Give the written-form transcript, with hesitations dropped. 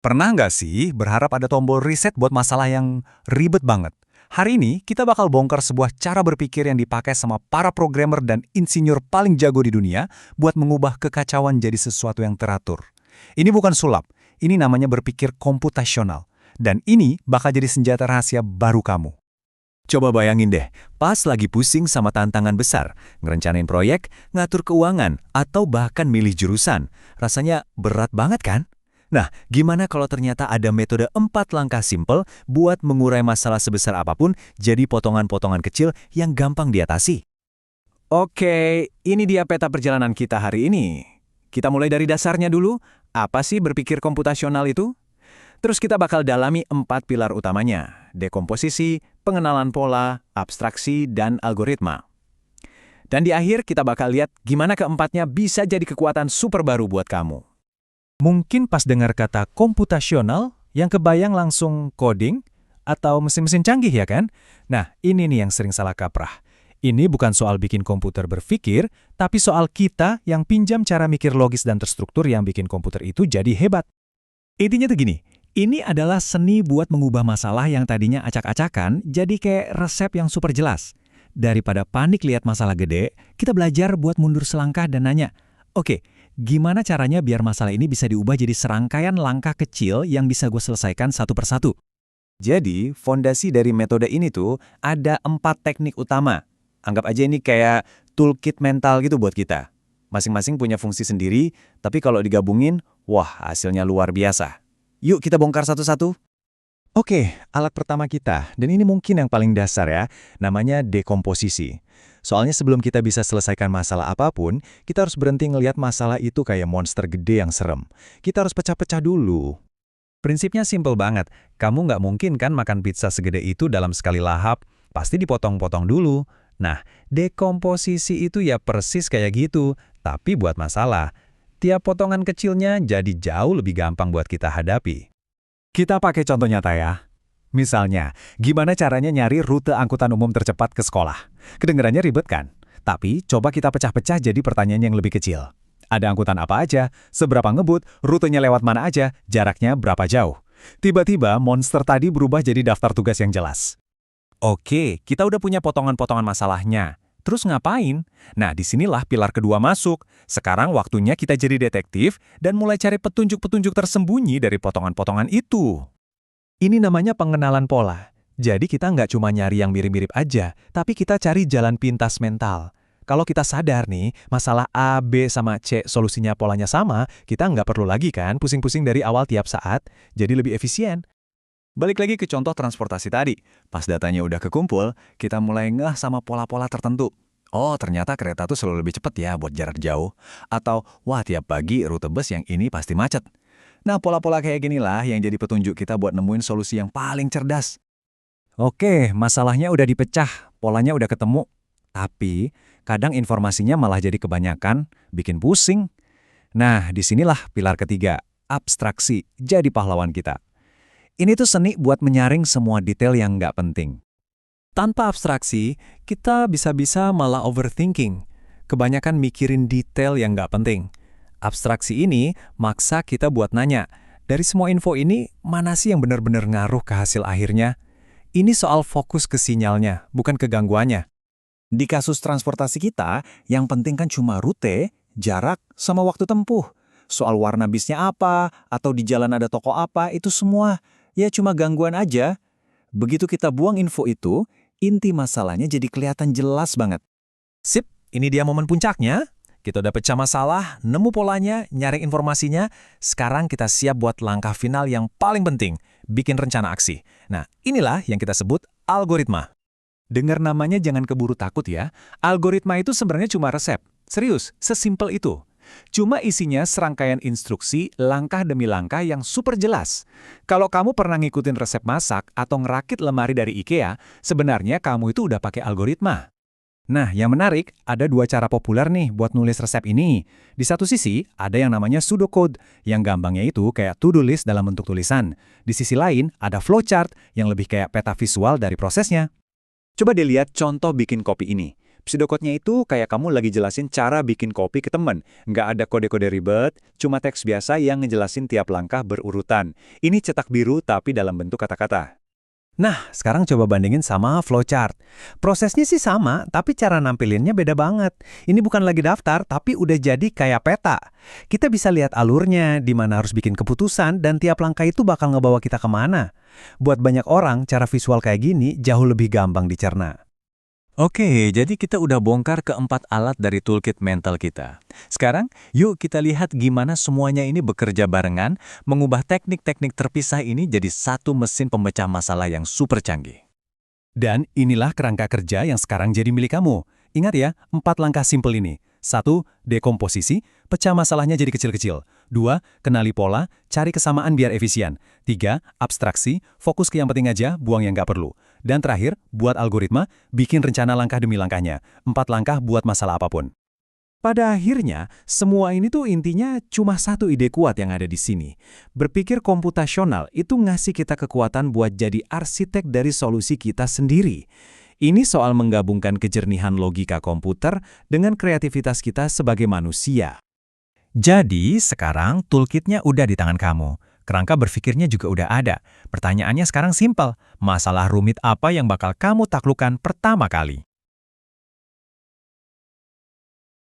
Pernah nggak sih berharap ada tombol reset buat masalah yang ribet banget? Hari ini kita bakal bongkar sebuah cara berpikir yang dipakai sama para programmer dan insinyur paling jago di dunia buat mengubah kekacauan jadi sesuatu yang teratur. Ini bukan sulap, ini namanya berpikir komputasional. Dan ini bakal jadi senjata rahasia baru kamu. Coba bayangin deh, pas lagi pusing sama tantangan besar, ngerencanain proyek, ngatur keuangan, atau bahkan milih jurusan. Rasanya berat banget kan? Nah, gimana kalau ternyata ada metode 4 langkah simpel buat mengurai masalah sebesar apapun jadi potongan-potongan kecil yang gampang diatasi? Oke, ini dia peta perjalanan kita hari ini. Kita mulai dari dasarnya dulu, apa sih berpikir komputasional itu? Terus kita bakal dalami 4 pilar utamanya, dekomposisi, pengenalan pola, abstraksi, dan algoritma. Dan di akhir kita bakal lihat gimana keempatnya bisa jadi kekuatan super baru buat kamu. Mungkin pas dengar kata komputasional, yang kebayang langsung coding atau mesin-mesin canggih ya kan? Nah, ini nih yang sering salah kaprah. Ini bukan soal bikin komputer berpikir, tapi soal kita yang pinjam cara mikir logis dan terstruktur yang bikin komputer itu jadi hebat. Intinya tuh gini, ini adalah seni buat mengubah masalah yang tadinya acak-acakan jadi kayak resep yang super jelas. Daripada panik lihat masalah gede, kita belajar buat mundur selangkah dan nanya, oke, gimana caranya biar masalah ini bisa diubah jadi serangkaian langkah kecil yang bisa gue selesaikan satu persatu? Jadi, fondasi dari metode ini tuh ada 4 teknik utama. Anggap aja ini kayak toolkit mental gitu buat kita. Masing-masing punya fungsi sendiri, tapi kalau digabungin, wah hasilnya luar biasa. Yuk kita bongkar satu-satu. Oke, alat pertama kita, dan ini mungkin yang paling dasar ya, namanya dekomposisi. Soalnya sebelum kita bisa selesaikan masalah apapun, kita harus berhenti ngelihat masalah itu kayak monster gede yang serem. Kita harus pecah-pecah dulu. Prinsipnya simple banget. Kamu nggak mungkin kan makan pizza segede itu dalam sekali lahap. Pasti dipotong-potong dulu. Nah, dekomposisi itu ya persis kayak gitu, tapi buat masalah. Tiap potongan kecilnya jadi jauh lebih gampang buat kita hadapi. Kita pakai contoh nyata ya. Misalnya, gimana caranya nyari rute angkutan umum tercepat ke sekolah? Kedengarannya ribet kan? Tapi coba kita pecah-pecah jadi pertanyaan yang lebih kecil. Ada angkutan apa aja? Seberapa ngebut? Rutenya lewat mana aja? Jaraknya berapa jauh? Tiba-tiba monster tadi berubah jadi daftar tugas yang jelas. Oke, kita udah punya potongan-potongan masalahnya. Terus ngapain? Nah, disinilah pilar kedua masuk. Sekarang waktunya kita jadi detektif dan mulai cari petunjuk-petunjuk tersembunyi dari potongan-potongan itu. Ini namanya pengenalan pola. Jadi kita nggak cuma nyari yang mirip-mirip aja, tapi kita cari jalan pintas mental. Kalau kita sadar nih, masalah A, B, sama C solusinya polanya sama, kita nggak perlu lagi kan pusing-pusing dari awal tiap saat, jadi lebih efisien. Balik lagi ke contoh transportasi tadi. Pas datanya udah kekumpul, kita mulai ngeh sama pola-pola tertentu. Oh, ternyata kereta tuh selalu lebih cepat ya buat jarak jauh. Atau, wah tiap pagi rute bus yang ini pasti macet. Nah, pola-pola kayak ginilah yang jadi petunjuk kita buat nemuin solusi yang paling cerdas. Oke, masalahnya udah dipecah, polanya udah ketemu. Tapi, kadang informasinya malah jadi kebanyakan, bikin pusing. Nah, disinilah pilar ketiga, abstraksi, jadi pahlawan kita. Ini tuh seni buat menyaring semua detail yang nggak penting. Tanpa abstraksi, kita bisa-bisa malah overthinking. Kebanyakan mikirin detail yang nggak penting. Abstraksi ini maksa kita buat nanya, dari semua info ini, mana sih yang benar-benar ngaruh ke hasil akhirnya? Ini soal fokus ke sinyalnya, bukan ke gangguannya. Di kasus transportasi kita, yang penting kan cuma rute, jarak, sama waktu tempuh. Soal warna bisnya apa, atau di jalan ada toko apa, itu semua ya cuma gangguan aja. Begitu kita buang info itu, inti masalahnya jadi kelihatan jelas banget. Sip, ini dia momen puncaknya. Kita udah pecah masalah, nemu polanya, nyari informasinya. Sekarang kita siap buat langkah final yang paling penting, bikin rencana aksi. Nah, inilah yang kita sebut algoritma. Dengar namanya jangan keburu takut ya. Algoritma itu sebenarnya cuma resep. Serius, sesimpel itu. Cuma isinya serangkaian instruksi langkah demi langkah yang super jelas. Kalau kamu pernah ngikutin resep masak atau ngerakit lemari dari IKEA, sebenarnya kamu itu udah pakai algoritma. Nah, yang menarik, ada 2 cara populer nih buat nulis resep ini. Di satu sisi, ada yang namanya pseudocode, yang gampangnya itu kayak to-do list dalam bentuk tulisan. Di sisi lain, ada flowchart, yang lebih kayak peta visual dari prosesnya. Coba dilihat contoh bikin kopi ini. Pseudocode-nya itu kayak kamu lagi jelasin cara bikin kopi ke temen. Nggak ada kode-kode ribet, cuma teks biasa yang ngejelasin tiap langkah berurutan. Ini cetak biru tapi dalam bentuk kata-kata. Nah, sekarang coba bandingin sama flowchart. Prosesnya sih sama, tapi cara nampilinnya beda banget. Ini bukan lagi daftar, tapi udah jadi kayak peta. Kita bisa lihat alurnya, di mana harus bikin keputusan, dan tiap langkah itu bakal ngebawa kita kemana. Buat banyak orang, cara visual kayak gini jauh lebih gampang dicerna. Oke, jadi kita udah bongkar keempat alat dari toolkit mental kita. Sekarang, yuk kita lihat gimana semuanya ini bekerja barengan, mengubah teknik-teknik terpisah ini jadi satu mesin pemecah masalah yang super canggih. Dan inilah kerangka kerja yang sekarang jadi milik kamu. Ingat ya, 4 langkah simpel ini. 1. Dekomposisi, pecah masalahnya jadi kecil-kecil. 2. Kenali pola, cari kesamaan biar efisien. 3. Abstraksi, fokus ke yang penting aja, buang yang nggak perlu. Dan terakhir, buat algoritma, bikin rencana langkah demi langkahnya. 4 langkah buat masalah apapun. Pada akhirnya, semua ini tuh intinya cuma satu ide kuat yang ada di sini. Berpikir komputasional itu ngasih kita kekuatan buat jadi arsitek dari solusi kita sendiri. Ini soal menggabungkan kejernihan logika komputer dengan kreativitas kita sebagai manusia. Jadi, sekarang toolkitnya udah di tangan kamu. Kerangka berpikirnya juga udah ada. Pertanyaannya sekarang simpel. Masalah rumit apa yang bakal kamu taklukkan pertama kali?